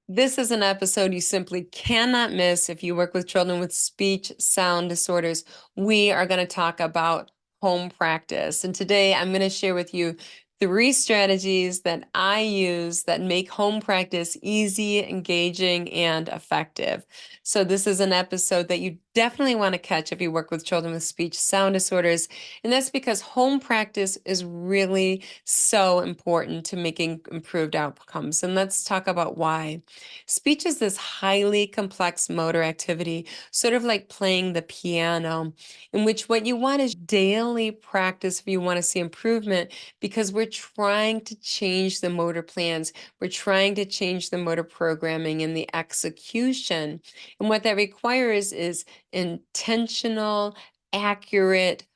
This is an episode you simply cannot miss if you work with children with speech sound disorders. We are going to talk about home practice. And today I'm going to share with you 3 strategies that I use that make home practice easy, engaging, and effective. So this is an episode that you definitely want to catch if you work with children with speech sound disorders. And that's because home practice is really so important to making improved outcomes. And let's talk about why. Speech is this highly complex motor activity, sort of like playing the piano, in which what you want is daily practice if you want to see improvement, because we're trying to change the motor plans. We're trying to change the motor programming and the execution. And what that requires is intentional, accurate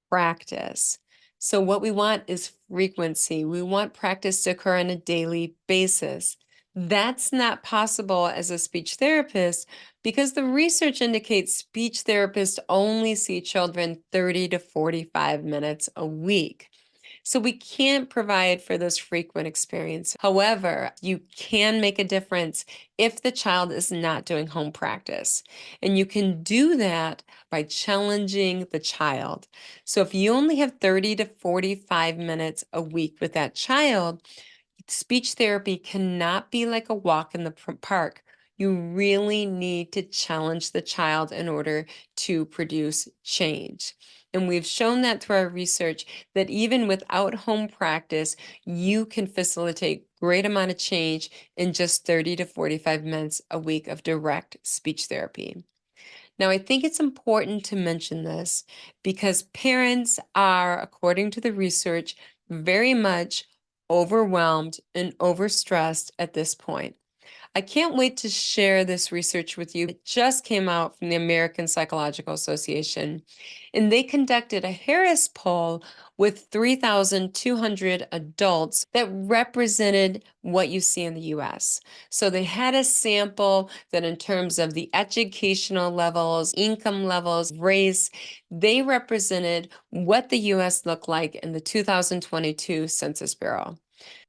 practice. So what we want is frequency. We want practice to occur on a daily basis. That's not possible as a speech therapist because the research indicates speech therapists only see children 30 to 45 minutes a week. So we can't provide for those frequent experiences. However, you can make a difference if the child is not doing home practice. And you can do that by challenging the child. So if you only have 30 to 45 minutes a week with that child, speech therapy cannot be like a walk in the park. You really need to challenge the child in order to produce change. And we've shown that through our research that even without home practice, you can facilitate great amount of change in just 30 to 45 minutes a week of direct speech therapy. Now, I think it's important to mention this because parents are, according to the research, very much overwhelmed and overstressed at this point. I can't wait to share this research with you. It just came out from the American Psychological Association, and they conducted a Harris poll with 3,200 adults that represented what you see in the US. So they had a sample that, in terms of the educational levels, income levels, race, they represented what the US looked like in the 2022 Census Bureau.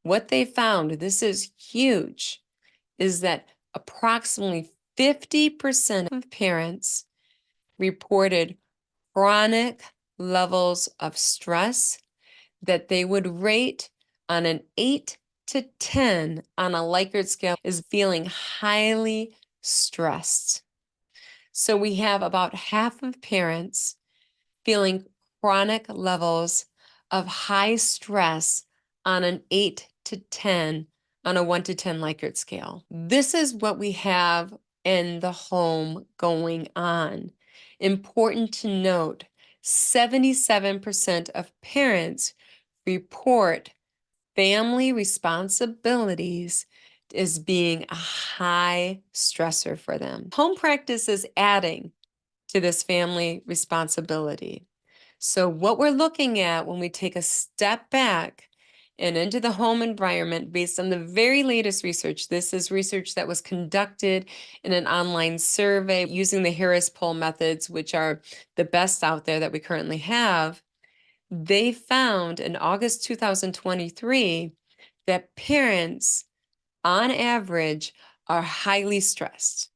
What they found, this is huge, is that approximately 50% of parents reported chronic levels of stress that they would rate on an 8 to 10 on a Likert scale is feeling highly stressed. So we have about half of parents feeling chronic levels of high stress on an 8 to 10 on a 1 to 10 Likert scale. This is what we have in the home going on. Important to note, 77% of parents report family responsibilities as being a high stressor for them. Home practice is adding to this family responsibility. So what we're looking at when we take a step back and into the home environment based on the very latest research, this is research that was conducted in an online survey using the Harris poll methods, which are the best out there that we currently have. They found in August 2023 that parents, on average, are highly stressed.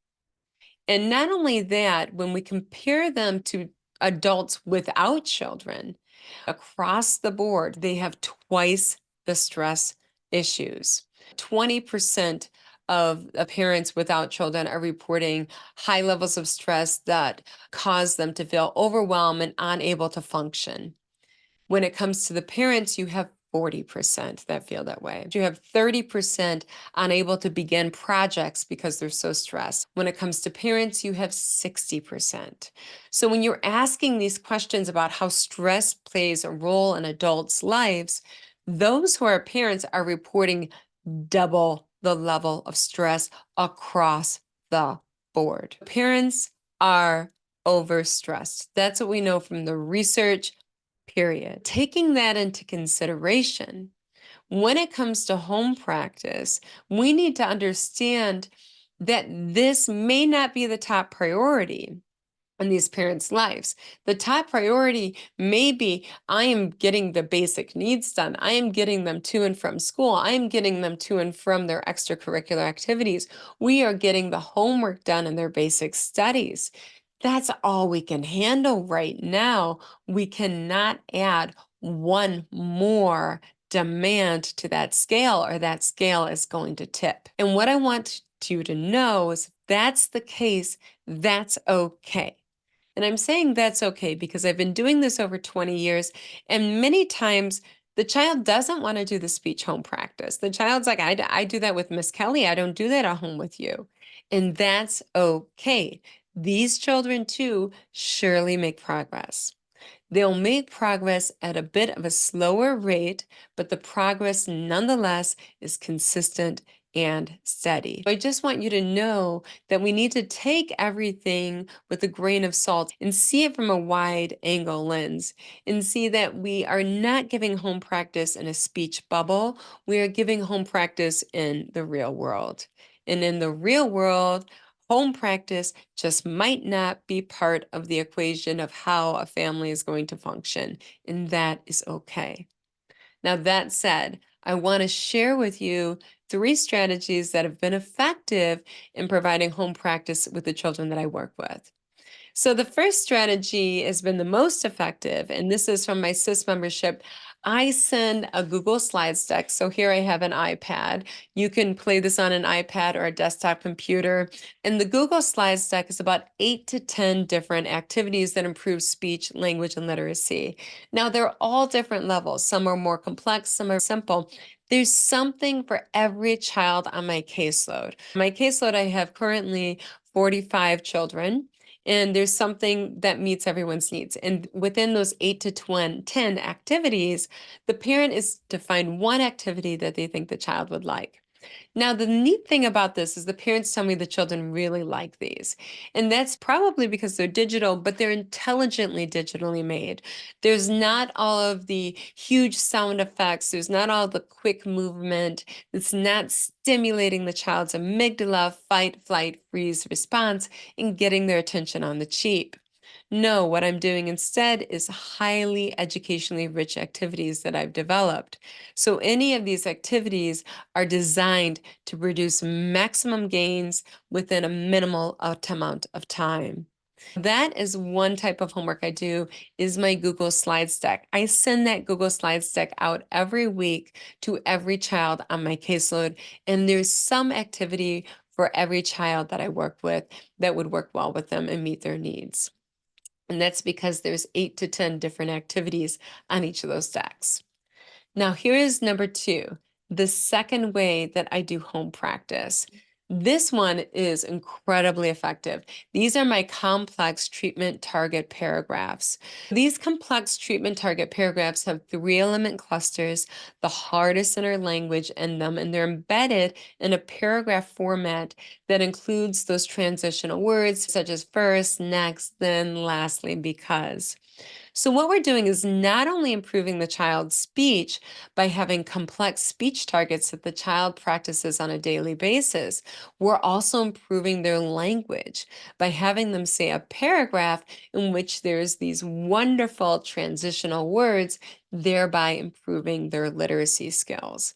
And not only that, when we compare them to adults without children, across the board, they have twice the stress issues. 20% of parents without children are reporting high levels of stress that cause them to feel overwhelmed and unable to function. When it comes to the parents, you have 40% that feel that way. You have 30% unable to begin projects because they're so stressed. When it comes to parents, you have 60%. So when you're asking these questions about how stress plays a role in adults' lives, those who are parents are reporting double the level of stress across the board. Parents are overstressed. That's what we know from the research, period. Taking that into consideration, when it comes to home practice, we need to understand that this may not be the top priority. in these parents' lives. The top priority may be I am getting the basic needs done. I am getting them to and from school. I am getting them to and from their extracurricular activities. We are getting the homework done in their basic studies. That's all we can handle right now. We cannot add one more demand to that scale, or that scale is going to tip. And what I want you to know is if that's the case, that's okay. And I'm saying that's okay because I've been doing this over 20 years, and many times the child doesn't want to do the speech home practice. The child's like, I do that with Miss Kelly. I don't do that at home with you. And that's okay. These children too surely make progress. They'll make progress at a bit of a slower rate, but the progress nonetheless is consistent and steady. I just want you to know that we need to take everything with a grain of salt and see it from a wide angle lens and see that we are not giving home practice in a speech bubble. We are giving home practice in the real world. And in the real world, home practice just might not be part of the equation of how a family is going to function, and that is okay. Now, that said, I want to share with you 3 strategies that have been effective in providing home practice with the children that I work with. So the first strategy has been the most effective, and this is from my SIS membership. I send a Google Slides deck. So here I have an iPad. You can play this on an iPad or a desktop computer. And the Google Slides deck is about 8 to 10 different activities that improve speech, language, and literacy. Now, they're all different levels. Some are more complex, some are simple. There's something for every child on my caseload. My caseload, I have currently 45 children. And there's something that meets everyone's needs. And within those 8 to 10 activities, the parent is to find one activity that they think the child would like. Now, the neat thing about this is the parents tell me the children really like these. And that's probably because they're digital, but they're intelligently digitally made. There's not all of the huge sound effects. There's not all the quick movement. It's not stimulating the child's amygdala, fight, flight, freeze response, and getting their attention on the cheap. No, what I'm doing instead is highly educationally rich activities that I've developed. So any of these activities are designed to produce maximum gains within a minimal amount of time. That is one type of homework I do is my Google Slides deck. I send that Google Slides deck out every week to every child on my caseload, and there's some activity for every child that I work with that would work well with them and meet their needs. And that's because there's 8 to 10 different activities on each of those decks. Now, here is number 2, the second way that I do home practice. This one is incredibly effective. These are my complex treatment target paragraphs. These complex treatment target paragraphs have 3-element clusters, the hardest in our language in them, and they're embedded in a paragraph format that includes those transitional words such as first, next, then, lastly, because. So what we're doing is not only improving the child's speech by having complex speech targets that the child practices on a daily basis, we're also improving their language by having them say a paragraph in which there's these wonderful transitional words, thereby improving their literacy skills.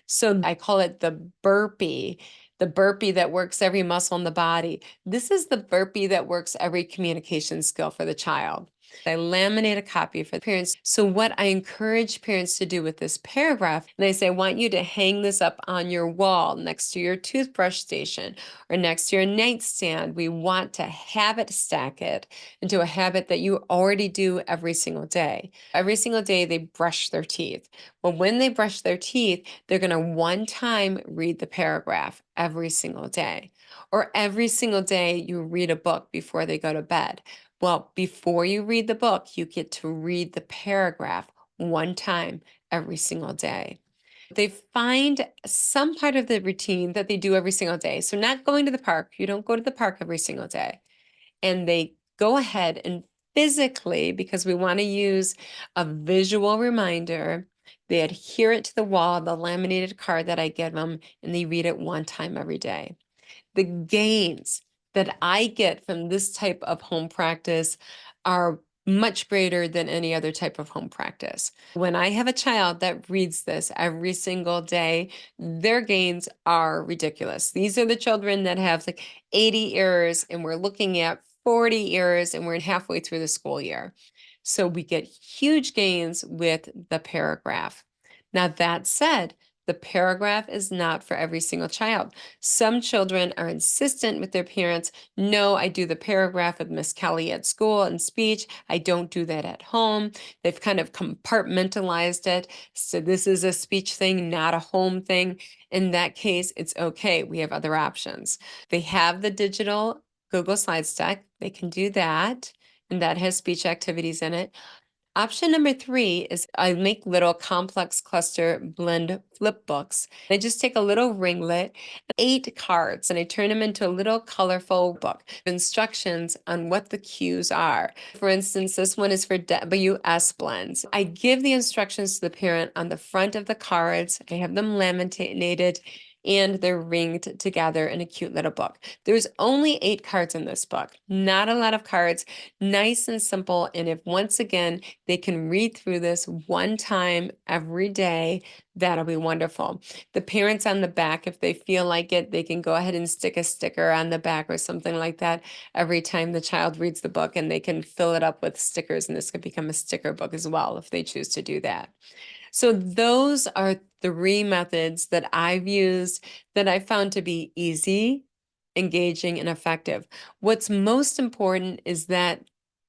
So I call it the burpee that works every muscle in the body. This is the burpee that works every communication skill for the child. I laminate a copy for the parents. So what I encourage parents to do with this paragraph, and I say, I want you to hang this up on your wall next to your toothbrush station or next to your nightstand. We want to habit stack it into a habit that you already do every single day. Every single day they brush their teeth. Well, when they brush their teeth, they're going to one time read the paragraph every single day. Or every single day you read a book before they go to bed. Well, before you read the book, you get to read the paragraph one time every single day. They find some part of the routine that they do every single day. So not going to the park, you don't go to the park every single day. And they go ahead and physically, because we want to use a visual reminder, they adhere it to the wall, the laminated card that I give them, and they read it one time every day. The gains that I get from this type of home practice are much greater than any other type of home practice. When I have a child that reads this every single day, their gains are ridiculous. These are the children that have like 80 errors, and we're looking at 40 errors, and we're halfway through the school year. So we get huge gains with the paragraph. Now, that said, the paragraph is not for every single child. Some children are insistent with their parents. No, I do the paragraph with Miss Kelly at school and speech. I don't do that at home. They've kind of compartmentalized it. So this is a speech thing, not a home thing. In that case, it's okay. We have other options. They have the digital Google Slides deck. They can do that, and that has speech activities in it. Option number 3 is I make little complex cluster blend flip books. I just take a little ringlet, 8 cards, and I turn them into a little colorful book. Instructions on what the cues are. For instance, this one is for WS blends. I give the instructions to the parent on the front of the cards. I have them laminated, and they're ringed together in a cute little book. There's only 8 cards in this book, not a lot of cards, nice and simple. And if once again, they can read through this one time every day, that'll be wonderful. The parents on the back, if they feel like it, they can go ahead and stick a sticker on the back or something like that every time the child reads the book, and they can fill it up with stickers, and this could become a sticker book as well if they choose to do that. So those are 3 methods that I've used that I found to be easy, engaging, and effective. What's most important is that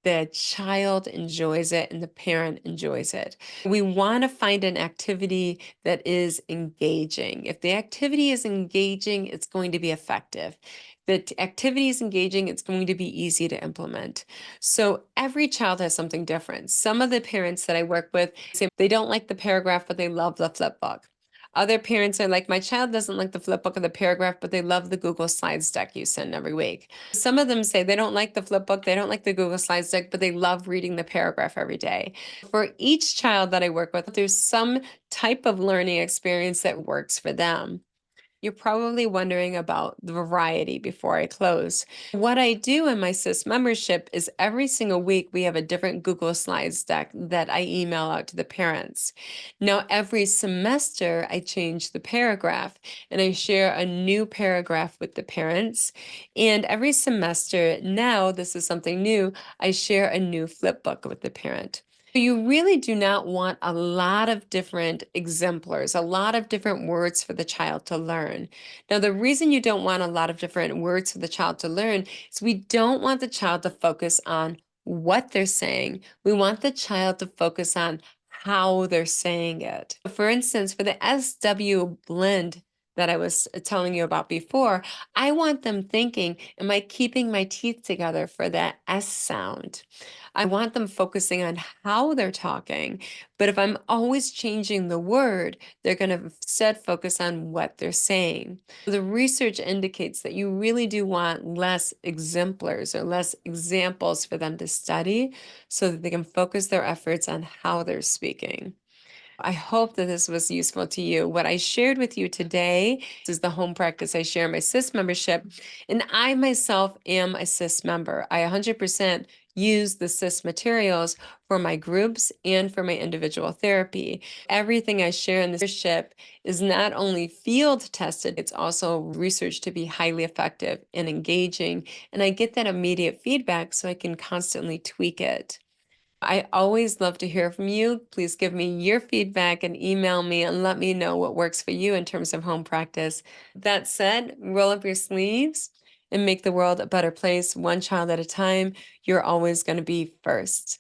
the child enjoys it and the parent enjoys it. We want to find an activity that is engaging. If the activity is engaging, it's going to be effective. The activity is engaging, it's going to be easy to implement. So every child has something different. Some of the parents that I work with say they don't like the paragraph, but they love the flip book. Other parents are like, my child doesn't like the flip book or the paragraph, but they love the Google Slides deck you send every week. Some of them say they don't like the flip book, they don't like the Google Slides deck, but they love reading the paragraph every day. For each child that I work with, there's some type of learning experience that works for them. You're probably wondering about the variety before I close. What I do in my SIS membership is every single week we have a different Google Slides deck that I email out to the parents. Now, every semester I change the paragraph and I share a new paragraph with the parents. And every semester now, this is something new, I share a new flip book with the parent. You really do not want a lot of different exemplars, a lot of different words for the child to learn. Now, the reason you don't want a lot of different words for the child to learn is we don't want the child to focus on what they're saying. We want the child to focus on how they're saying it. For instance, for the SW blend that I was telling you about before, I want them thinking, am I keeping my teeth together for that S sound? I want them focusing on how they're talking, but if I'm always changing the word, they're going to instead focus on what they're saying. The research indicates that you really do want less exemplars or less examples for them to study so that they can focus their efforts on how they're speaking. I hope that this was useful to you. What I shared with you today is the home practice I share in my SIS membership, and I myself am a SIS member. I 100% use the SIS materials for my groups and for my individual therapy. Everything I share in this membership is not only field tested, it's also researched to be highly effective and engaging, and I get that immediate feedback so I can constantly tweak it. I always love to hear from you. Please give me your feedback and email me and let me know what works for you in terms of home practice. That said, roll up your sleeves and make the world a better place, one child at a time. You're always going to be first.